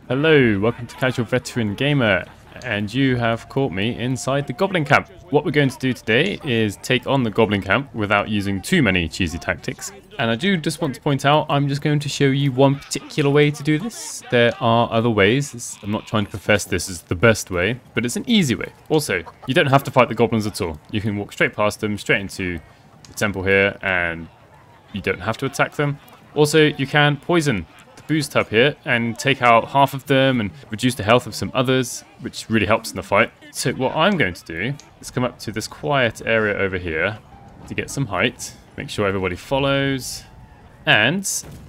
Hello, welcome to Casual Veteran Gamer, and you have caught me inside the Goblin Camp. What we're going to do today is take on the Goblin Camp without using too many cheesy tactics. And I do just want to point out, I'm just going to show you one particular way to do this. There are other ways. I'm not trying to profess this is the best way, but it's an easy way. Also, you don't have to fight the goblins at all. You can walk straight past them, straight into the temple here, and you don't have to attack them. Also, you can poison booze tub here and take out half of them and reduce the health of some others, which really helps in the fight. So what I'm going to do is come up to this quiet area over here to get some height, make sure everybody follows, and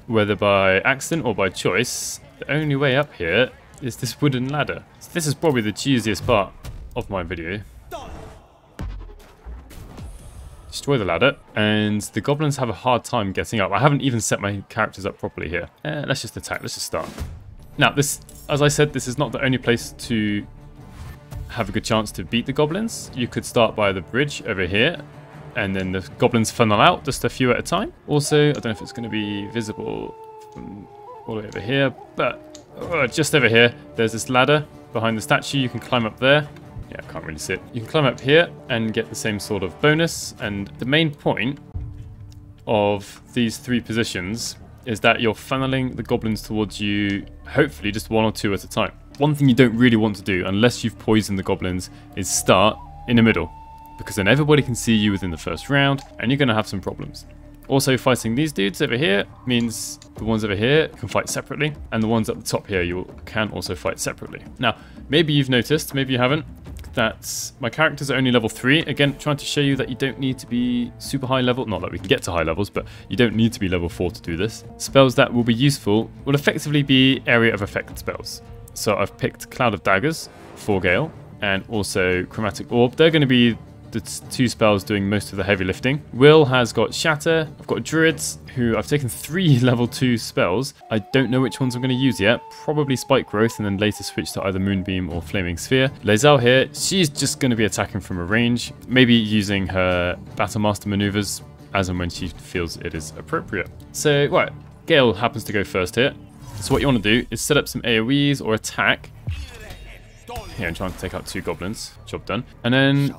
whether by accident or by choice, the only way up here is this wooden ladder. So this is probably the cheesiest part of my video. Destroy the ladder, and the goblins have a hard time getting up. I haven't even set my characters up properly here. Let's just attack, let's just start. Now this, as I said, this is not the only place to have a good chance to beat the goblins. You could start by the bridge over here, and then the goblins funnel out just a few at a time. Also, I don't know if it's going to be visible from all the way over here, but just over here, there's this ladder behind the statue. You can climb up there. Yeah, I can't really see it. You can climb up here and get the same sort of bonus. And the main point of these three positions is that you're funneling the goblins towards you, hopefully just one or two at a time. One thing you don't really want to do, unless you've poisoned the goblins, is start in the middle, because then everybody can see you within the first round and you're going to have some problems. Also, fighting these dudes over here means the ones over here can fight separately, and the ones at the top here you can also fight separately. Now, maybe you've noticed, maybe you haven't, that my characters are only level 3. Again, trying to show you that you don't need to be super high level. Not that we can get to high levels, but you don't need to be level 4 to do this. Spells that will be useful will effectively be area of effect spells. So I've picked Cloud of Daggers for Gale, and also Chromatic Orb. They're going to be the two spells doing most of the heavy lifting. Will has got Shatter. I've got Druids, who I've taken 3 level 2 spells. I don't know which ones I'm going to use yet. Probably Spike Growth, and then later switch to either Moonbeam or Flaming Sphere. Lae'zel here, she's just going to be attacking from a range, maybe using her Battlemaster maneuvers as and when she feels it is appropriate. So, right, Gale happens to go first here. So what you want to do is set up some AoEs or attack. Here, I'm trying to take out 2 goblins. Job done. And then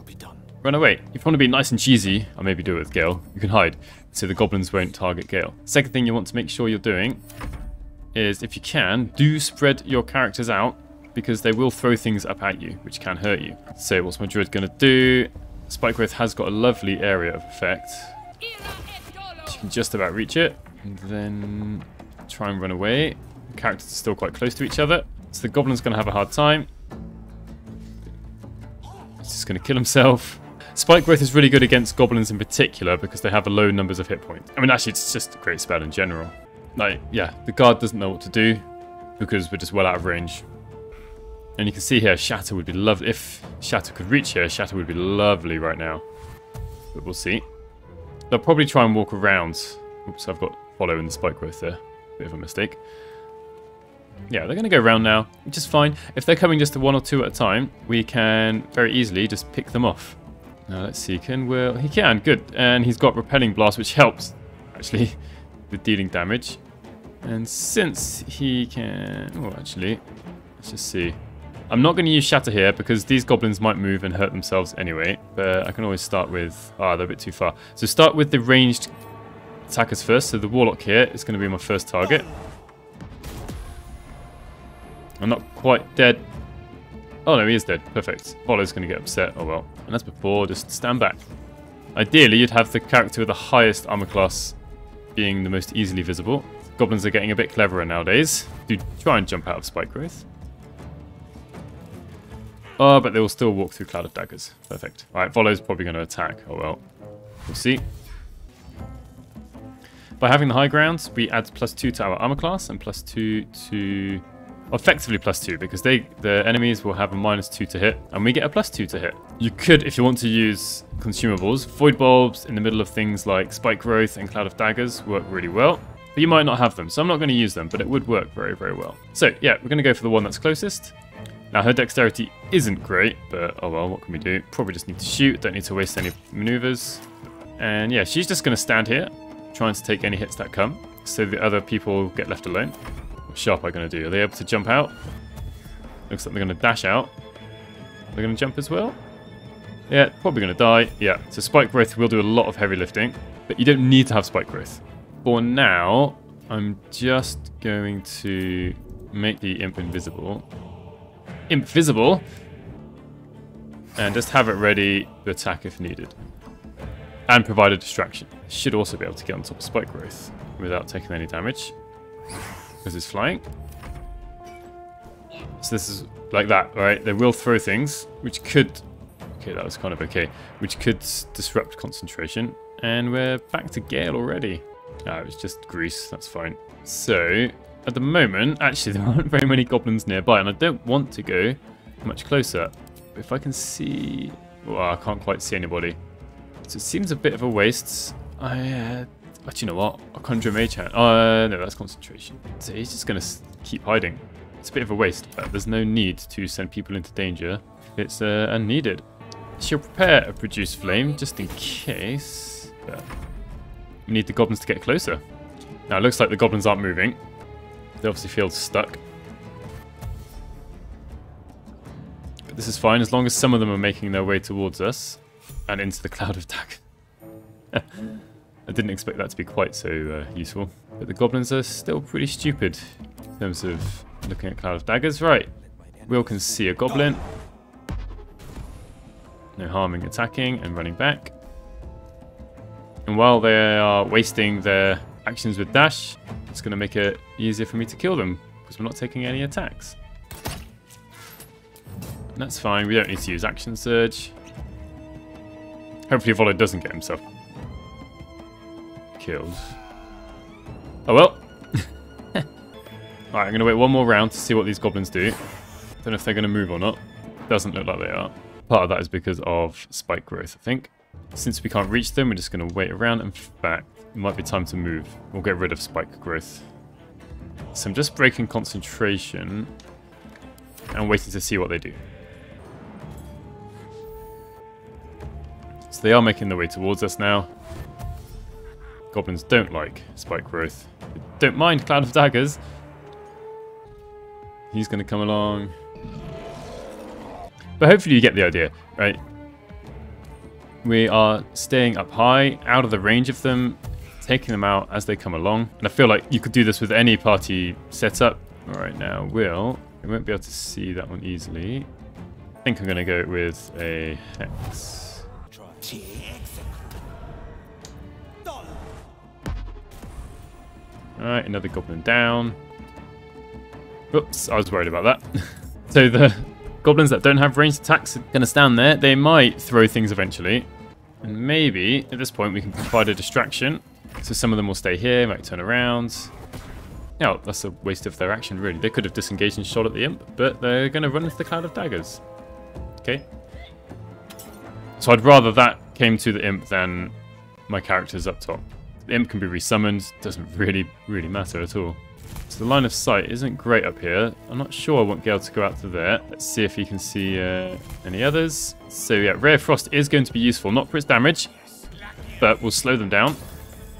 run away. If you want to be nice and cheesy, or maybe do it with Gale, you can hide, so the goblins won't target Gale. Second thing you want to make sure you're doing is, if you can, do spread your characters out, because they will throw things up at you, which can hurt you. So what's my druid going to do? Spike Growth has got a lovely area of effect. You can just about reach it, and then try and run away. The characters are still quite close to each other, so the goblin's going to have a hard time. He's just going to kill himself. Spike Growth is really good against goblins in particular because they have low numbers of hit points. I mean, actually, it's just a great spell in general. Like, yeah, the guard doesn't know what to do because we're just well out of range. And you can see here, Shatter would be lovely. If Shatter could reach here, Shatter would be lovely right now. But we'll see. They'll probably try and walk around. Oops, I've got Follow in the Spike Growth there. Bit of a mistake. Yeah, they're going to go around now, which is fine. If they're coming just to 1 or 2 at a time, we can very easily just pick them off. Now let's see, can Will... He can, good. And he's got Repelling Blast, which helps, actually, with dealing damage. And since he can... Oh, actually, let's just see. I'm not going to use Shatter here, because these goblins might move and hurt themselves anyway. But I can always start with... Ah, they're a bit too far. So start with the ranged attackers first. So the Warlock here is going to be my first target. I'm not quite dead. Oh no, he is dead. Perfect. Follow's going to get upset. Oh well. And as before, just stand back. Ideally, you'd have the character with the highest armor class being the most easily visible. Goblins are getting a bit cleverer nowadays. Do try and jump out of Spike Growth. Oh, but they will still walk through Cloud of Daggers. Perfect. Alright, Follow's probably going to attack. Oh well. We'll see. By having the high ground, we add +2 to our armor class and +2 to... effectively +2, because the enemies will have a -2 to hit, and we get a +2 to hit. You could, if you want to use consumables, Void Bulbs in the middle of things like Spike Growth and Cloud of Daggers work really well, but you might not have them, so I'm not going to use them, but it would work very, very well. So yeah, we're going to go for the one that's closest. Now her dexterity isn't great, but oh well, what can we do? Probably just need to shoot, don't need to waste any maneuvers. And yeah, she's just going to stand here, trying to take any hits that come, so the other people get left alone. What's Sharpeye going to do? Are they able to jump out? Looks like they're going to dash out. They're going to jump as well? Yeah, probably going to die. Yeah, so Spike Growth will do a lot of heavy lifting, but you don't need to have Spike Growth. For now, I'm just going to make the Imp invisible. Imp visible! And just have it ready to attack if needed. And provide a distraction. Should also be able to get on top of Spike Growth without taking any damage. Because it's flying. So this is like that, right? They will throw things, which could... Okay, that was kind of okay. Which could disrupt concentration. And we're back to Gale already. Ah, it was just grease, that's fine. So, at the moment, actually there aren't very many goblins nearby, and I don't want to go much closer. But if I can see... Well, I can't quite see anybody. So it seems a bit of a waste. But you know what? I'll conjure Mage Hand. No, that's concentration. So he's just going to keep hiding. It's a bit of a waste, but there's no need to send people into danger. It's unneeded. She'll prepare a Produce Flame, just in case. But we need the goblins to get closer. Now, it looks like the goblins aren't moving. They obviously feel stuck. But this is fine, as long as some of them are making their way towards us. And into the cloud of daggers. I didn't expect that to be quite so useful. But the goblins are still pretty stupid in terms of looking at cloud of daggers. Right, Will can see a goblin. No harm in attacking and running back. And while they are wasting their actions with dash, it's going to make it easier for me to kill them because we're not taking any attacks. And that's fine, we don't need to use action surge. Hopefully Volo doesn't get himself killed. Oh well. Alright, I'm going to wait one more round to see what these goblins do. Don't know if they're going to move or not. Doesn't look like they are. Part of that is because of Spike Growth, I think. Since we can't reach them, we're just going to wait around. In fact, it might be time to move. We'll get rid of Spike Growth. So I'm just breaking concentration and waiting to see what they do. So they are making their way towards us now. Goblins don't like Spike Growth. They don't mind Cloud of Daggers. He's going to come along. But hopefully you get the idea, right? We are staying up high, out of the range of them, taking them out as they come along. And I feel like you could do this with any party setup. Right now, we won't be able to see that one easily. I think I'm going to go with a Hex. Alright, another goblin down. Oops, I was worried about that. So the goblins that don't have ranged attacks are going to stand there. They might throw things eventually. And maybe, at this point, we can provide a distraction. So some of them will stay here, might turn around. Now, that's a waste of their action, really. They could have disengaged and shot at the imp, but they're going to run into the Cloud of Daggers. Okay. So I'd rather that came to the imp than my characters up top. The imp can be resummoned, doesn't really matter at all. So the line of sight isn't great up here. I'm not sure I won't be able to go out to there. Let's see if you can see any others. So yeah, Ray of Frost is going to be useful, not for its damage, but will slow them down.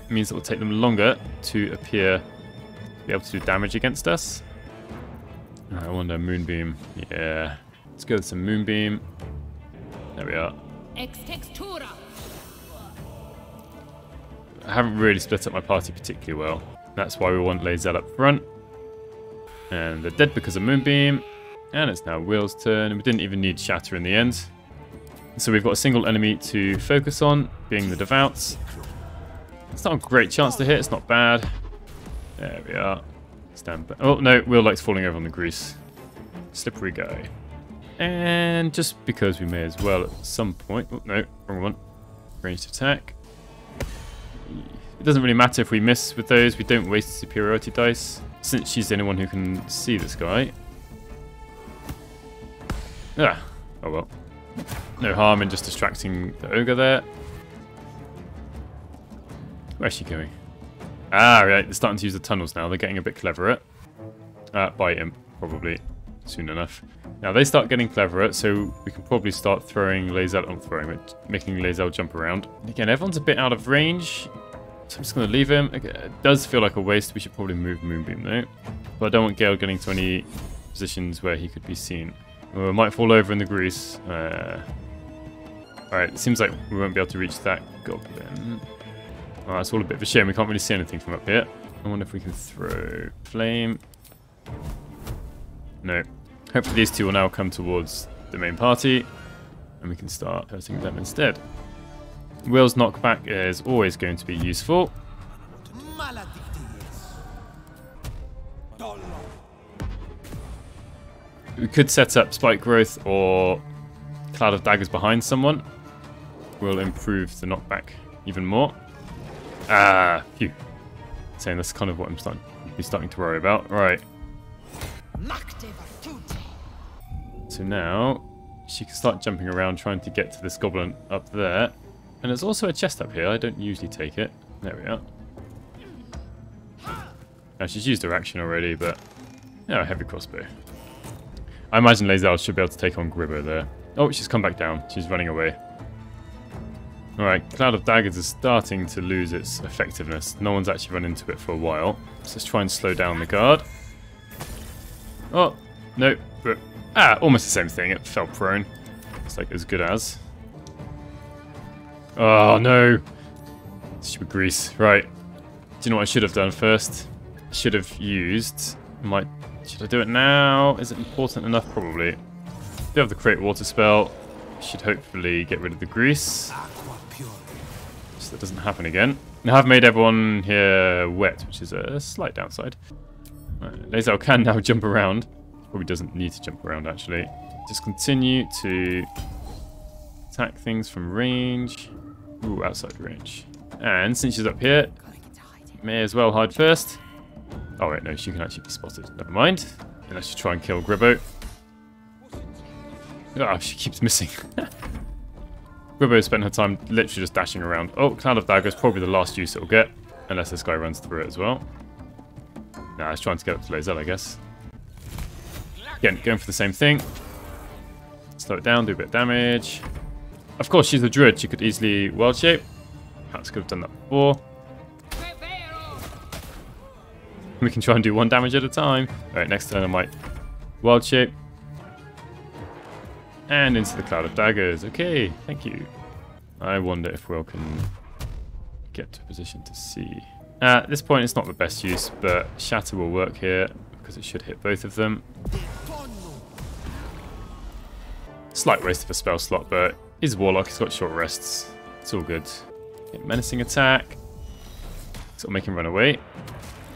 It means it will take them longer to appear to be able to do damage against us. I wonder, Moonbeam. Yeah, let's go with some Moonbeam. There we are. I haven't really split up my party particularly well. That's why we want Lae'zel up front. And they're dead because of Moonbeam. And it's now Will's turn. And we didn't even need Shatter in the end. So we've got a single enemy to focus on, being the Devouts. It's not a great chance to hit. It's not bad. There we are. Stand back. Oh, no. Will likes falling over on the grease. Slippery guy. And just because we may as well at some point... Oh, no. Wrong one. Ranged attack. It doesn't really matter if we miss with those. We don't waste superiority dice, since she's the only one who can see this guy. Ah, oh well. No harm in just distracting the ogre there. Where's she going? Ah, right. They're starting to use the tunnels now. They're getting a bit cleverer. By imp, probably. Soon enough. Now they start getting cleverer, so we can probably start throwing Lae'zel. Making Lae'zel jump around. Again, everyone's a bit out of range. So I'm just going to leave him. Okay, it does feel like a waste. We should probably move Moonbeam though. But I don't want Gale getting to any positions where he could be seen. We might fall over in the grease. Alright, it seems like we won't be able to reach that goblin. Oh, that's all a bit of a shame. We can't really see anything from up here. I wonder if we can throw flame. No. Hopefully these two will now come towards the main party and we can start hurting them instead. Will's knockback is always going to be useful. We could set up Spike Growth or Cloud of Daggers behind someone. Will improve the knockback even more. Ah, phew. Saying that's kind of what I'm starting to worry about. Right. So now she can start jumping around trying to get to this goblin up there. And there's also a chest up here. I don't usually take it. There we are. Now she's used her action already, but yeah, heavy crossbow. I imagine Lae'zel should be able to take on Gribbo there. Oh, she's come back down. She's running away. Alright, Cloud of Daggers is starting to lose its effectiveness. No one's actually run into it for a while. So let's try and slow down the guard. Oh, no. But, almost the same thing. It fell prone. It's like as good as. Oh, no. Stupid grease. Right. Do you know what I should have done first? I should have used... Should I do it now? Is it important enough? Probably. Do have the Create Water spell. Should hopefully get rid of the grease. So that doesn't happen again. I have made everyone here wet, which is a slight downside. Right, Lae'zel can now jump around. Probably doesn't need to jump around, actually. Just continue to attack things from range. Ooh, outside range. And since she's up here, may as well hide first. Oh, wait, no, she can actually be spotted. Never mind. Unless you try and kill Gribbo. Oh, she keeps missing. Gribbo spent her time literally just dashing around. Oh, Cloud of Dagger is probably the last use it'll get. Unless this guy runs through it as well. Nah, it's trying to get up to Lae'zel, I guess. Again, going for the same thing. Slow it down, do a bit of damage. Of course, she's a druid. She could easily wild shape. Perhaps could have done that before. We can try and do one damage at a time. Alright, next turn I might wild shape. And into the Cloud of Daggers. Okay, thank you. I wonder if Will can get to a position to see. At this point, it's not the best use, but Shatter will work here because it should hit both of them. Slight waste of a spell slot, but he's a warlock. He's got short rests. It's all good. Okay, menacing attack. Sort of make him run away.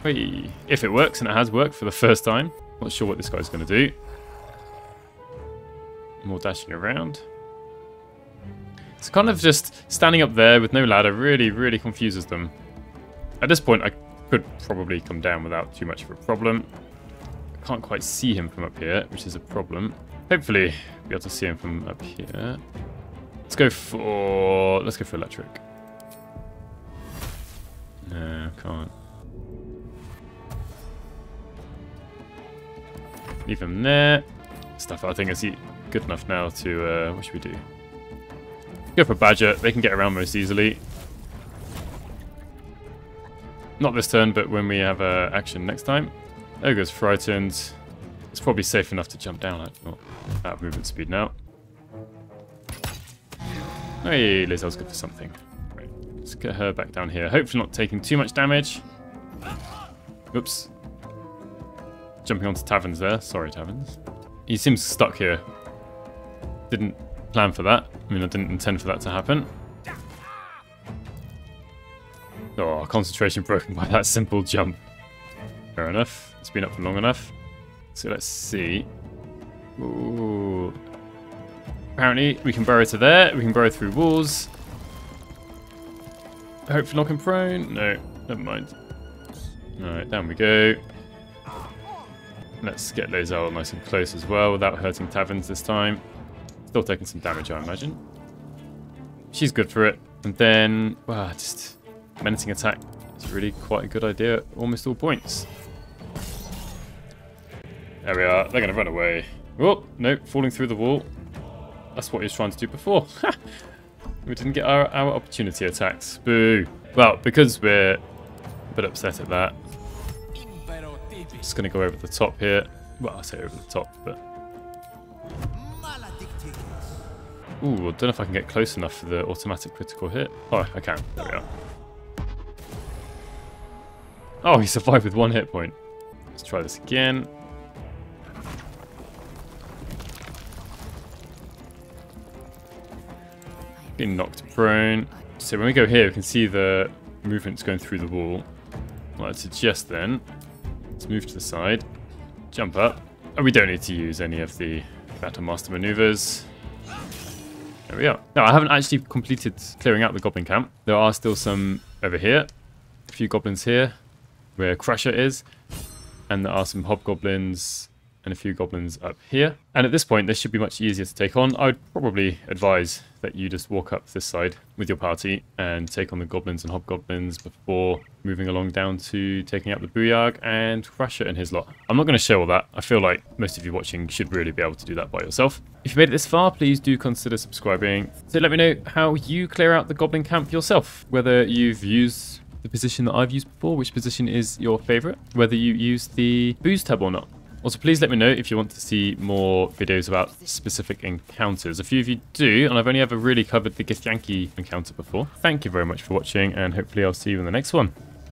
Whee. If it works, and it has worked for the first time. Not sure what this guy's going to do. More dashing around. It's kind of just standing up there with no ladder really, really confuses them. At this point, I could probably come down without too much of a problem. I can't quite see him from up here, which is a problem. Hopefully, be able to see him from up here. Let's go for electric. No, can't. Leave him there. Stuff I think is good enough now to, what should we do? Go for Badger. They can get around most easily. Not this turn, but when we have action next time. Ogre's frightened. It's probably safe enough to jump down. Not out of movement speed now. Hey, Lae'zel's good for something. Right, let's get her back down here. Hopefully not taking too much damage. Oops. Jumping onto Taverns there. Sorry, Taverns. He seems stuck here. Didn't plan for that. I mean, I didn't intend for that to happen. Oh, concentration broken by that simple jump. Fair enough. It's been up for long enough. So let's see. Ooh. Apparently, we can burrow to there. We can burrow through walls. Hopefully knock him prone. No, never mind. Alright, down we go. Let's get Lae'zel nice and close as well without hurting Taverns this time. Still taking some damage, I imagine. She's good for it. And then, wow, just menacing attack. It's really quite a good idea at almost all points. There we are. They're going to run away. Oh, no, falling through the wall. That's what he was trying to do before. We didn't get our opportunity attacks. Boo. Well, because we're a bit upset at that, just going to go over the top here. Well, I say over the top, but... Ooh, I don't know if I can get close enough for the automatic critical hit. Oh, I can. There we are. Oh, he survived with 1 hit point. Let's try this again. Getting knocked prone. So when we go here, we can see the movements going through the wall. What I'd suggest then, let's move to the side, jump up. And we don't need to use any of the Battle Master maneuvers. There we are. Now, I haven't actually completed clearing out the Goblin Camp. There are still some over here. A few goblins here, where Crusher is. And there are some hobgoblins and a few goblins up here. And at this point, this should be much easier to take on. I would probably advise that you just walk up this side with your party and take on the goblins and hobgoblins before moving along down to taking out the Booyarg and Crusher and his lot. I'm not going to show all that. I feel like most of you watching should really be able to do that by yourself. If you made it this far, please do consider subscribing. So let me know how you clear out the Goblin Camp yourself. Whether you've used the position that I've used before, which position is your favourite, whether you use the boost tab or not. Also, please let me know if you want to see more videos about specific encounters. A few of you do, and I've only ever really covered the Githyanki encounter before. Thank you very much for watching, and hopefully I'll see you in the next one.